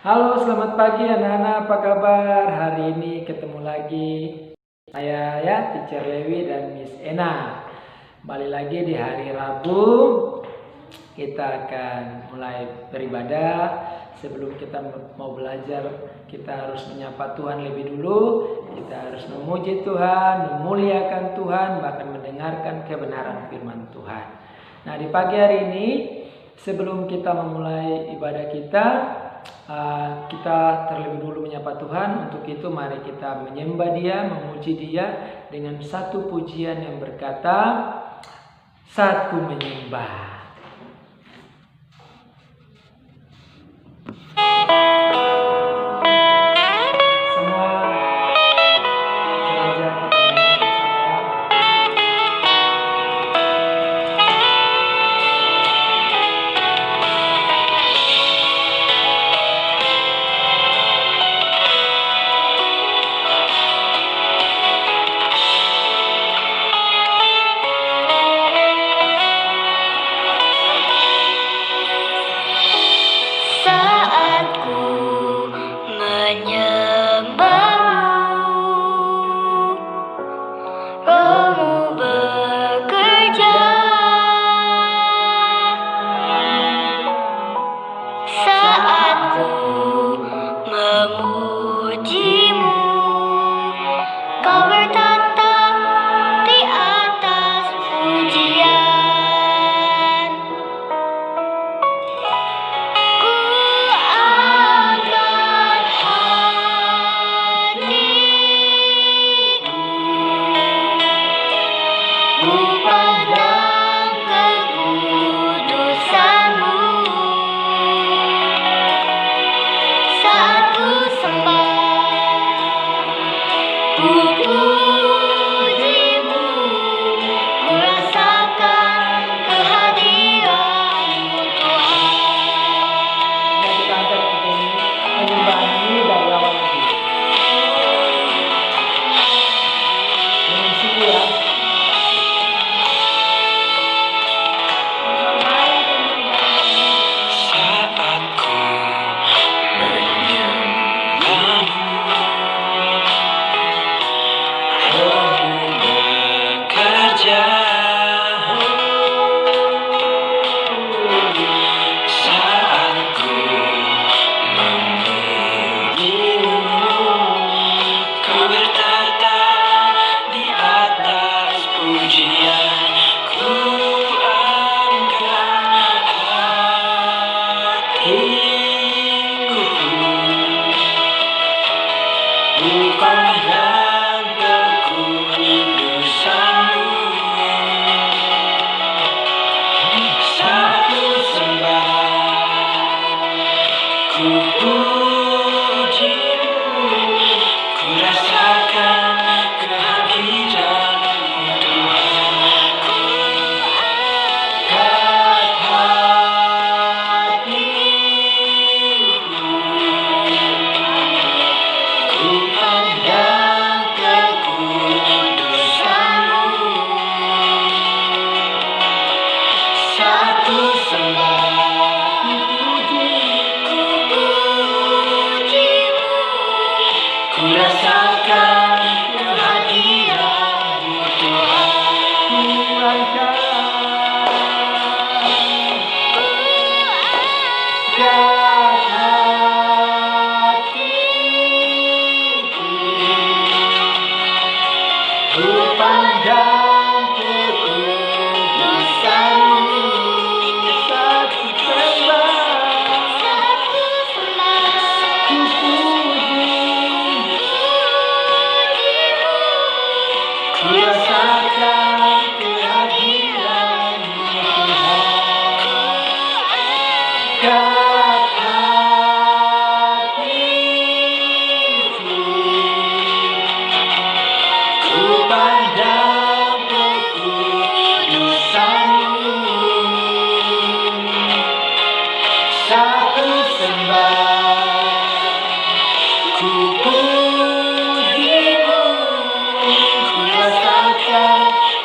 Halo, selamat pagi anak-anak, apa kabar? Hari ini ketemu lagi saya ya, Teacher Lewi dan Miss Ena. Kembali lagi di hari Rabu, kita akan mulai beribadah. Sebelum kita mau belajar, kita harus menyapa Tuhan lebih dulu. Kita harus memuji Tuhan, memuliakan Tuhan, bahkan mendengarkan kebenaran firman Tuhan. Nah, di pagi hari ini, sebelum kita memulai ibadah kita terlebih dulu menyapa Tuhan. Untuk itu mari kita menyembah Dia, memuji Dia dengan satu pujian yang berkata, satu menyembah.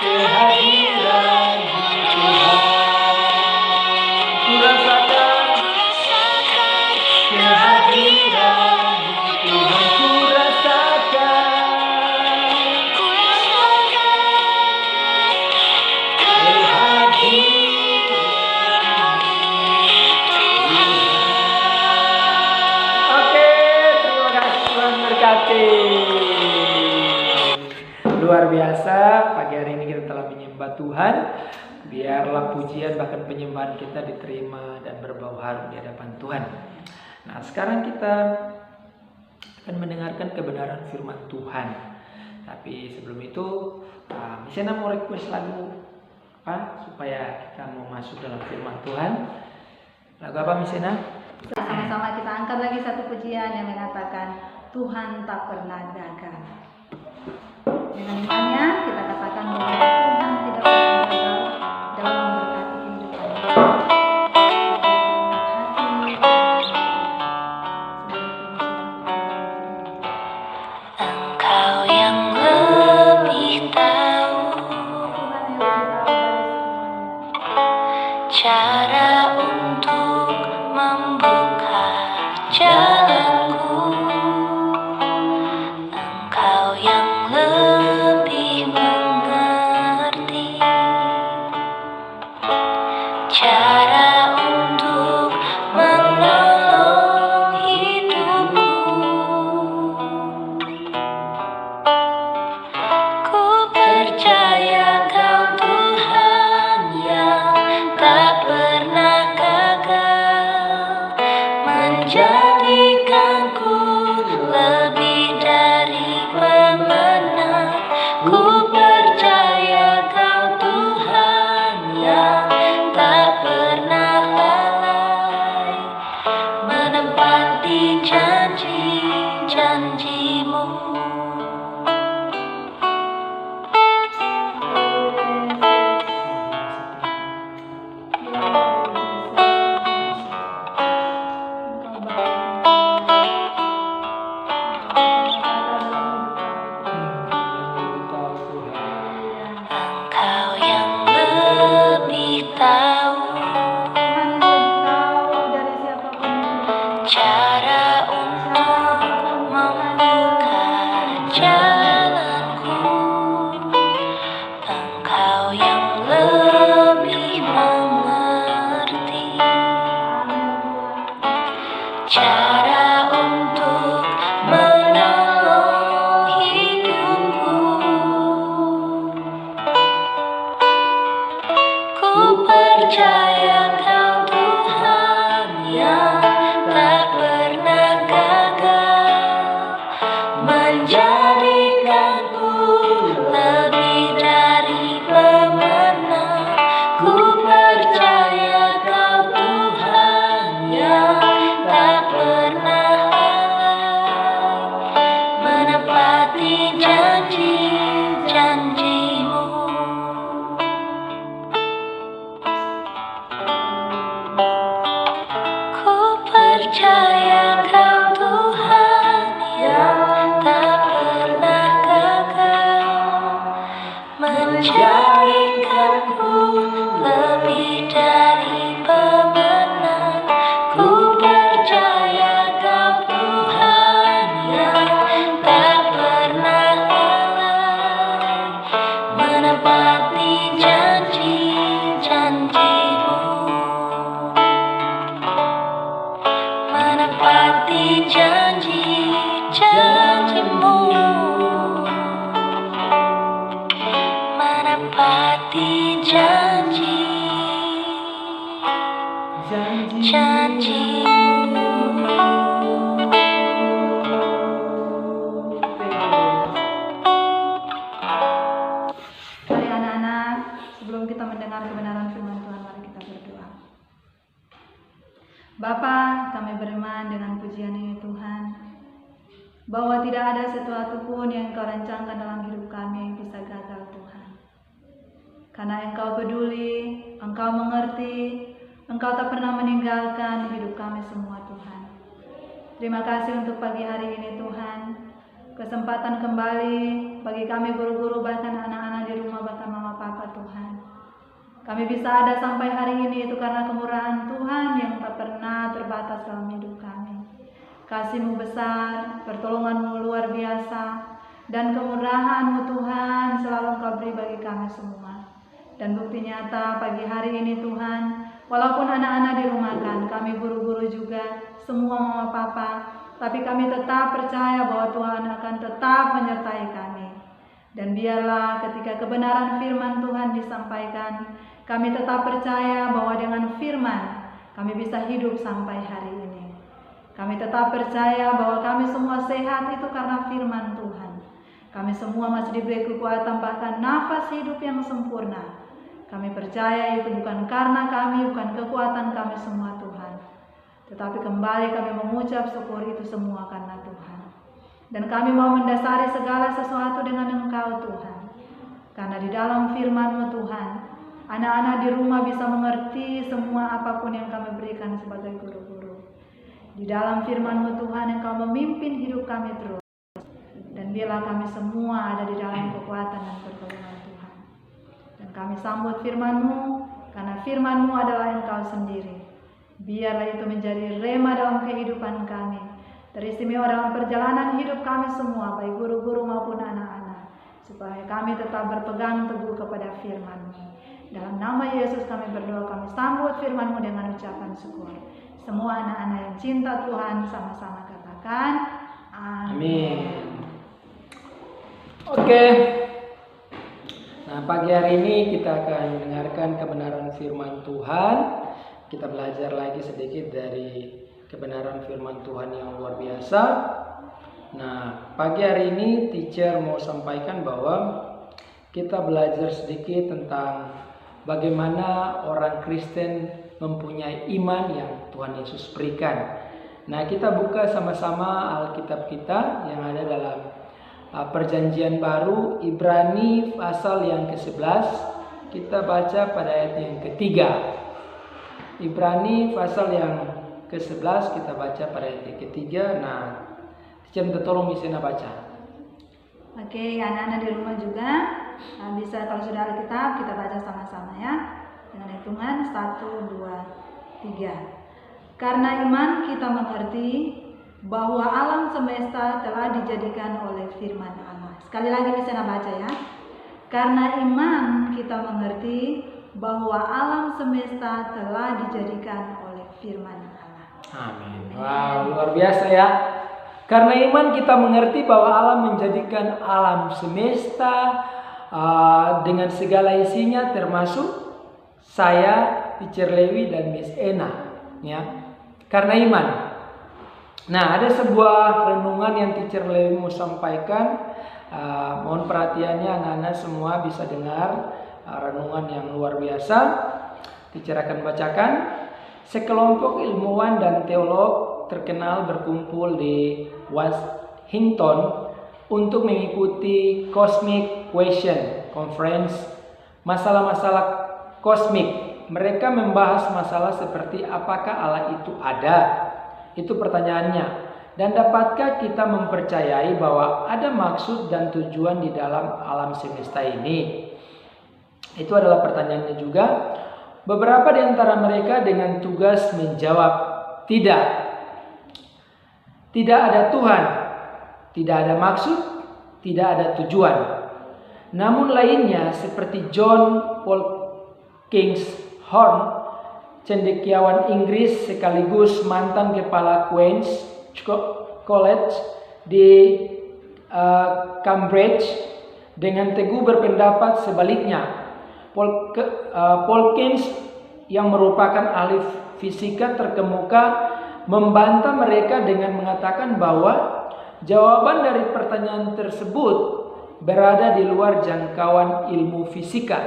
Kehadiran menyembah Tuhan. Biarlah pujian bahkan penyembahan kita diterima dan berbau harum di hadapan Tuhan. Nah, sekarang kita akan mendengarkan kebenaran firman Tuhan. Tapi sebelum itu, Miss Ena mau request lagu apa supaya kita mau masuk dalam firman Tuhan. Lagu apa, Miss Ena? Sama-sama kita angkat lagi satu pujian yang mengatakan Tuhan tak pernah gagal. Dengan imannya kita katakan bahwa Tuhan tidak pernah gagal dalam memberkati kehidupan kita. Engkau yang lebih tahu cara untuk membuka jalanku. Engkau yang lebih mengerti cara untuk menolong hidupku. Ku percaya Kau Tuhan yang tak pernah gagal, menjadikanku lebih dari pemenang. Ku percaya Kau Tuhan yang tak pernah lalai, menepati janji-janji-Mu. Engkau yang lebih tahu cara untuk membuka jalanku. Engkau yang lebih mengerti cara untuk menolong hidupku. Ku percaya Kau Tuhan yang tak pernah gagal, menjadikanku lebih dari pemenang. Ku percaya Kau Tuhan yang tak pernah lalai, menepati janji-janji-Mu. Ku percaya Kau Tuhan yang tak pernah gagal, menjadikanku lebih dari pemenang. Ku percaya Kau Tuhan yang tak pernah lalai, menepati janji-janji-Mu. Menepati janji-janji-Mu. Menepati janji-janji-Mu. Mari anak-anak, sebelum kita mendengar kebenaran firman Tuhan, mari kita berdoa. Bapa, kami beriman dengan pujian ini Tuhan, bahwa tidak ada sesuatu pun yang Engkau rancangkan dalam hidup kami yang bisa gagal Tuhan. Karena Engkau peduli, Engkau mengerti, Engkau tak pernah meninggalkan hidup kami semua Tuhan. Terima kasih untuk pagi hari ini Tuhan, kesempatan kembali bagi kami guru-guru, bahkan anak-anak di rumah, bahkan mama papa Tuhan. Kami bisa ada sampai hari ini itu karena kemurahan Tuhan yang tak pernah terbatas dalam hidup kami. Kasih-Mu besar, pertolongan-Mu luar biasa, dan kemurahan-Mu Tuhan selalu Engkau beri bagi kami semua. Dan bukti nyata pagi hari ini Tuhan, walaupun anak-anak dirumahkan, kami guru-guru juga, semua mama papa, tapi kami tetap percaya bahwa Tuhan akan tetap menyertai kami. Dan biarlah ketika kebenaran firman Tuhan disampaikan, kami tetap percaya bahwa dengan firman kami bisa hidup sampai hari ini. Kami tetap percaya bahwa kami semua sehat itu karena firman Tuhan. Kami semua masih diberi kekuatan bahkan nafas hidup yang sempurna. Kami percaya itu bukan karena kami, bukan kekuatan kami semua Tuhan. Tetapi kembali kami mengucap syukur itu semua karena Tuhan. Dan kami mau mendasari segala sesuatu dengan Engkau Tuhan. Karena di dalam firman-Mu Tuhan, anak-anak di rumah bisa mengerti semua apapun yang kami berikan sebagai guru-guru. Di dalam firman-Mu Tuhan, Engkau memimpin hidup kami terus. Dan biarlah kami semua ada di dalam kekuatan dan pertolongan Tuhan. Dan kami sambut firman-Mu, karena firman-Mu adalah Engkau sendiri. Biarlah itu menjadi rema dalam kehidupan kami. Teristimewa dalam perjalanan hidup kami semua, baik guru-guru maupun anak-anak, supaya kami tetap berpegang teguh kepada firman-Mu. Dalam nama Yesus kami berdoa, kami sambut firman-Mu dengan ucapan syukur. Semua anak-anak yang cinta Tuhan sama-sama katakan amin. Oke. Nah, pagi hari ini kita akan mendengarkan kebenaran firman Tuhan. Kita belajar lagi sedikit dari kebenaran firman Tuhan yang luar biasa. Nah, pagi hari ini teacher mau sampaikan bahwa kita belajar sedikit tentang bagaimana orang Kristen mempunyai iman yang Tuhan Yesus berikan. Nah, kita buka sama-sama Alkitab kita yang ada dalam Perjanjian Baru, Ibrani pasal yang ke-11. Kita baca pada ayat yang ketiga. Ibrani pasal yang ke-11 kita baca pada ayat yang ketiga. Nah, teacher minta tolong Miss Ena baca. Oke, anak-anak di rumah juga bisa, kalau sudah ada kitab kita baca sama-sama ya. Dengan hitungan 1, 2, 3. Karena iman kita mengerti bahwa alam semesta telah dijadikan oleh firman Allah. Sekali lagi bisa baca ya. Karena iman kita mengerti bahwa alam semesta telah dijadikan oleh firman Allah. Amin. Wow, luar biasa ya. Karena iman kita mengerti bahwa Allah menjadikan alam semesta dengan segala isinya, termasuk saya, Teacher Lewi dan Miss Ena, ya. Karena iman. Nah, ada sebuah renungan yang Teacher Lewi mau sampaikan. Mohon perhatiannya anak-anak semua bisa dengar renungan yang luar biasa. Teacher akan bacakan. Sekelompok ilmuwan dan teolog terkenal berkumpul di Washington untuk mengikuti Cosmic Question Conference, masalah-masalah kosmik. Mereka membahas masalah seperti apakah Allah itu ada? Itu pertanyaannya. Dan dapatkah kita mempercayai bahwa ada maksud dan tujuan di dalam alam semesta ini? Itu adalah pertanyaannya juga. Beberapa di antara mereka dengan tugas menjawab tidak. Tidak ada Tuhan, tidak ada maksud, tidak ada tujuan. Namun lainnya seperti John Polkinghorne, cendekiawan Inggris sekaligus mantan kepala Queen's College di Cambridge, dengan teguh berpendapat sebaliknya. Polkins yang merupakan ahli fisika terkemuka membantah mereka dengan mengatakan bahwa jawaban dari pertanyaan tersebut berada di luar jangkauan ilmu fisika.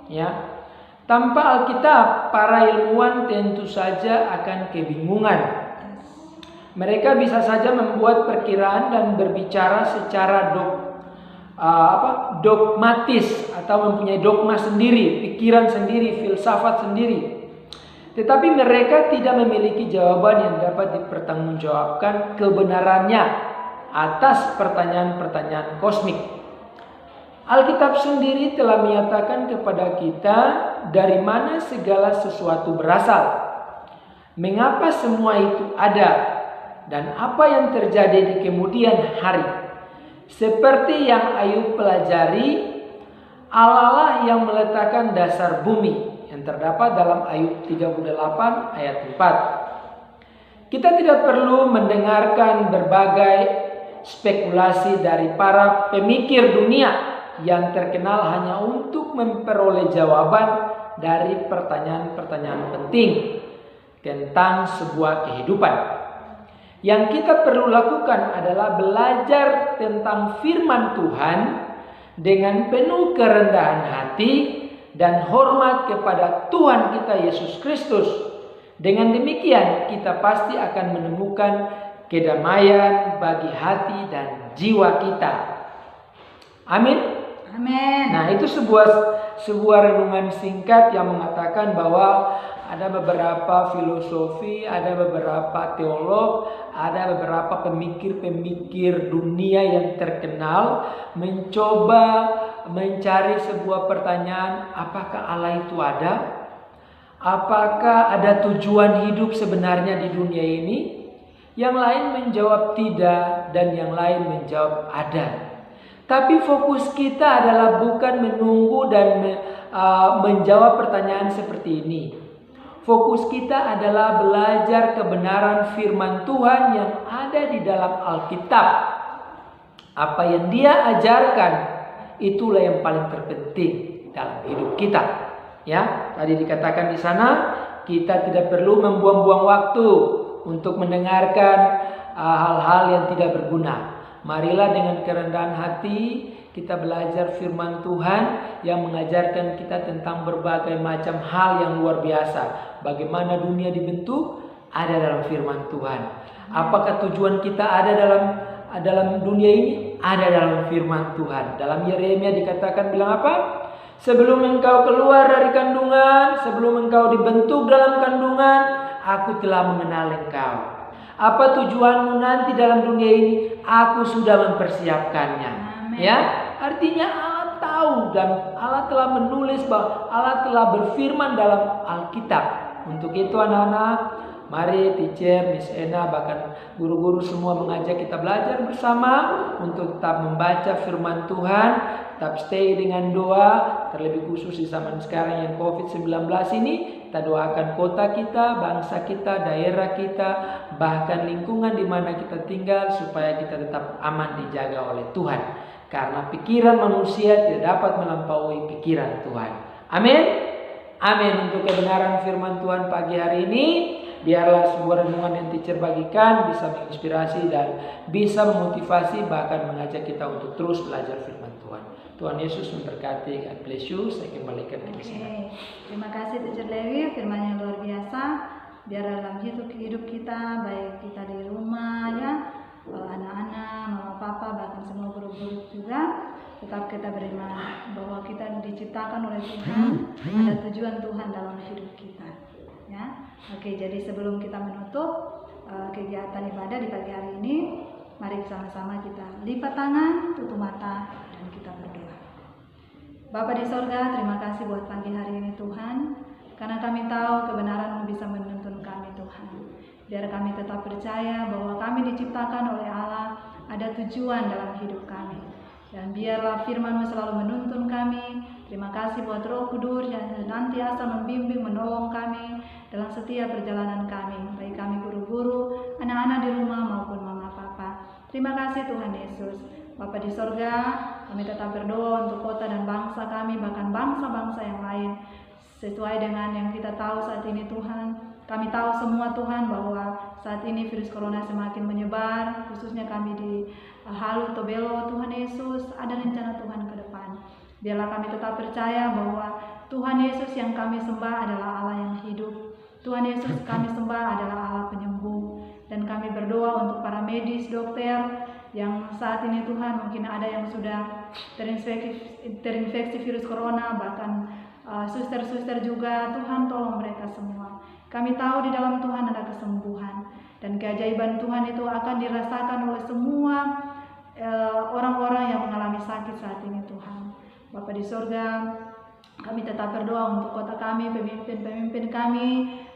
Ya. Tanpa Alkitab, para ilmuwan tentu saja akan kebingungan. Mereka bisa saja membuat perkiraan dan berbicara secara dogmatis atau mempunyai dogma sendiri, pikiran sendiri, filsafat sendiri. Tetapi mereka tidak memiliki jawaban yang dapat dipertanggungjawabkan kebenarannya atas pertanyaan-pertanyaan kosmik. Alkitab sendiri telah menyatakan kepada kita dari mana segala sesuatu berasal, mengapa semua itu ada, dan apa yang terjadi di kemudian hari. Seperti yang Ayub pelajari, Allah lah yang meletakkan dasar bumi, yang terdapat dalam Ayub 38 ayat 4. Kita tidak perlu mendengarkan berbagai spekulasi dari para pemikir dunia yang terkenal hanya untuk memperoleh jawaban dari pertanyaan-pertanyaan penting tentang sebuah kehidupan. Yang kita perlu lakukan adalah belajar tentang firman Tuhan dengan penuh kerendahan hati dan hormat kepada Tuhan kita Yesus Kristus. Dengan demikian kita pasti akan menemukan kedamaian bagi hati dan jiwa kita. Amin. Amin. Nah, itu sebuah renungan singkat yang mengatakan bahwa ada beberapa filosofi, ada beberapa teolog, ada beberapa pemikir-pemikir dunia yang terkenal mencoba mencari sebuah pertanyaan, apakah Allah itu ada? Apakah ada tujuan hidup sebenarnya di dunia ini? Yang lain menjawab tidak dan yang lain menjawab ada. Tapi fokus kita adalah bukan menunggu dan menjawab pertanyaan seperti ini. Fokus kita adalah belajar kebenaran firman Tuhan yang ada di dalam Alkitab. Apa yang Dia ajarkan, itulah yang paling terpenting dalam hidup kita. Ya, tadi dikatakan di sana, kita tidak perlu membuang-buang waktu untuk mendengarkan hal-hal yang tidak berguna. Marilah dengan kerendahan hati kita belajar firman Tuhan yang mengajarkan kita tentang berbagai macam hal yang luar biasa. Bagaimana dunia dibentuk ada dalam firman Tuhan. Apakah tujuan kita ada dalam dunia ini? Ada dalam firman Tuhan. Dalam Yeremia dikatakan bilang apa? Sebelum engkau keluar dari kandungan, sebelum engkau dibentuk dalam kandungan, aku telah mengenal engkau. Apa tujuanmu nanti dalam dunia ini? Aku sudah mempersiapkannya. Amen. Ya, artinya Allah tahu dan Allah telah menulis bahwa Allah telah berfirman dalam Alkitab. Untuk itu anak-anak, mari teacher, Miss Ena, bahkan guru-guru semua mengajak kita belajar bersama untuk tetap membaca firman Tuhan, tetap stay dengan doa, terlebih khusus di zaman sekarang yang COVID-19 ini. Kita doakan kota kita, bangsa kita, daerah kita, bahkan lingkungan di mana kita tinggal supaya kita tetap aman dijaga oleh Tuhan. Karena pikiran manusia tidak dapat melampaui pikiran Tuhan. Amin. Amin. Untuk kebenaran firman Tuhan pagi hari ini, biarlah sebuah renungan yang teacher bagikan bisa menginspirasi dan bisa memotivasi bahkan mengajak kita untuk terus belajar firman Tuhan. Tuhan Yesus memberkati. God bless you. Saya kembalikan ke sini. Terima kasih Teacher Lewi, firman yang luar biasa. Biar dalam hidup kita, baik kita di rumah ya, anak-anak, mama papa, bahkan semua guru-guru juga, tetap kita beriman bahwa kita diciptakan oleh Tuhan, ada tujuan Tuhan dalam hidup kita. Ya, oke. Jadi sebelum kita menutup kegiatan ibadah di pagi hari ini, mari sama-sama kita lipat tangan, tutup mata, dan kita berdoa. Bapa di sorga, terima kasih buat pagi hari ini Tuhan, karena kami tahu kebenaran-Mu bisa menuntun kami Tuhan. Biar kami tetap percaya bahwa kami diciptakan oleh Allah, ada tujuan dalam hidup kami. Dan biarlah firman-Mu selalu menuntun kami. Terima kasih buat Roh Kudus yang senantiasa membimbing, menolong kami dalam setiap perjalanan kami, baik kami guru-guru, anak-anak di rumah maupun mama papa. Terima kasih Tuhan Yesus. Bapa di sorga, kami tetap berdoa untuk kota dan bangsa kami, bahkan bangsa-bangsa yang lain, sesuai dengan yang kita tahu saat ini Tuhan. Kami tahu semua Tuhan bahwa saat ini virus corona semakin menyebar, khususnya kami di Halu Tobelo. Tuhan Yesus, ada rencana Tuhan ke depan. Biarlah kami tetap percaya bahwa Tuhan Yesus yang kami sembah adalah Allah yang hidup. Tuhan Yesus kami sembah adalah Allah penyembuh. Dan kami berdoa untuk para medis, dokter, yang saat ini Tuhan mungkin ada yang sudah terinfeksi virus corona, bahkan suster-suster juga. Tuhan tolong mereka semua. Kami tahu di dalam Tuhan ada kesembuhan, dan keajaiban Tuhan itu akan dirasakan oleh semua orang-orang yang mengalami sakit saat ini Tuhan. Bapa di sorga, kami tetap berdoa untuk kota kami, pemimpin-pemimpin kami.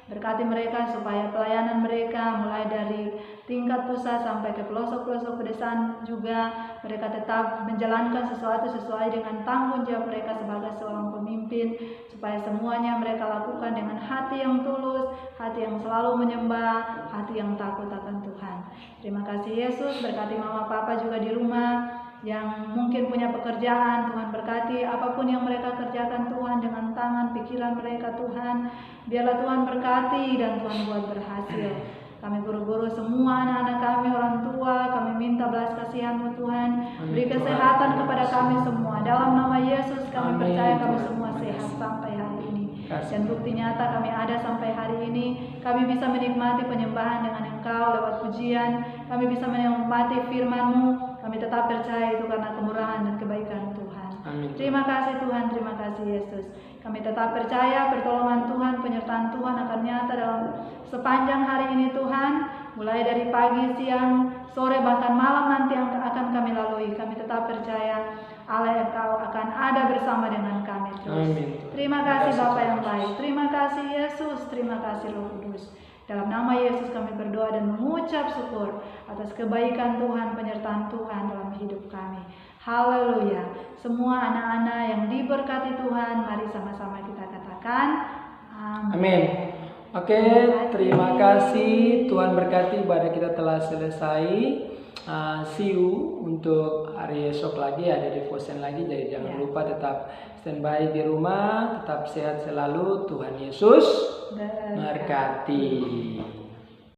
Berkati mereka supaya pelayanan mereka mulai dari tingkat pusat sampai ke pelosok-pelosok pedesaan juga mereka tetap menjalankan sesuatu sesuai dengan tanggung jawab mereka sebagai seorang pemimpin, supaya semuanya mereka lakukan dengan hati yang tulus, hati yang selalu menyembah, hati yang takut akan Tuhan. Terima kasih Yesus, berkati mama papa juga di rumah yang mungkin punya pekerjaan. Tuhan berkati apapun yang mereka kerjakan Tuhan dengan tangan pikiran mereka Tuhan, biarlah Tuhan berkati dan Tuhan buat berhasil. Kami guru-guru semua anak-anak kami, orang tua, kami minta belas kasihan-Mu Tuhan, beri kesehatan kepada kami semua. Dalam nama Yesus kami percaya kami semua sehat sampai hari ini. Dan bukti nyata kami ada sampai hari ini. Kami bisa menikmati penyembahan dengan Engkau lewat pujian. Kami bisa menikmati firman-Mu. Kami tetap percaya itu karena kemurahan dan kebaikan Tuhan. Amin. Terima kasih Tuhan, terima kasih Yesus. Kami tetap percaya pertolongan Tuhan, penyertaan Tuhan akan nyata dalam sepanjang hari ini Tuhan. Mulai dari pagi, siang, sore, bahkan malam nanti yang akan kami lalui. Kami tetap percaya Allah Engkau akan ada bersama dengan kami terus. Amin. Terima kasih Bapa yang baik. Terima kasih Yesus. Terima kasih Roh Kudus. Dalam nama Yesus kami berdoa dan mengucap syukur atas kebaikan Tuhan, penyertaan Tuhan dalam hidup kami. Haleluya. Semua anak-anak yang diberkati Tuhan, mari sama-sama kita katakan amin. Amin. Oke, terima kasih. Tuhan berkati, ibadah kita telah selesai. See you untuk hari esok lagi, ada devotion lagi. Jadi jangan lupa tetap standby di rumah, tetap sehat selalu. Tuhan Yesus berkati.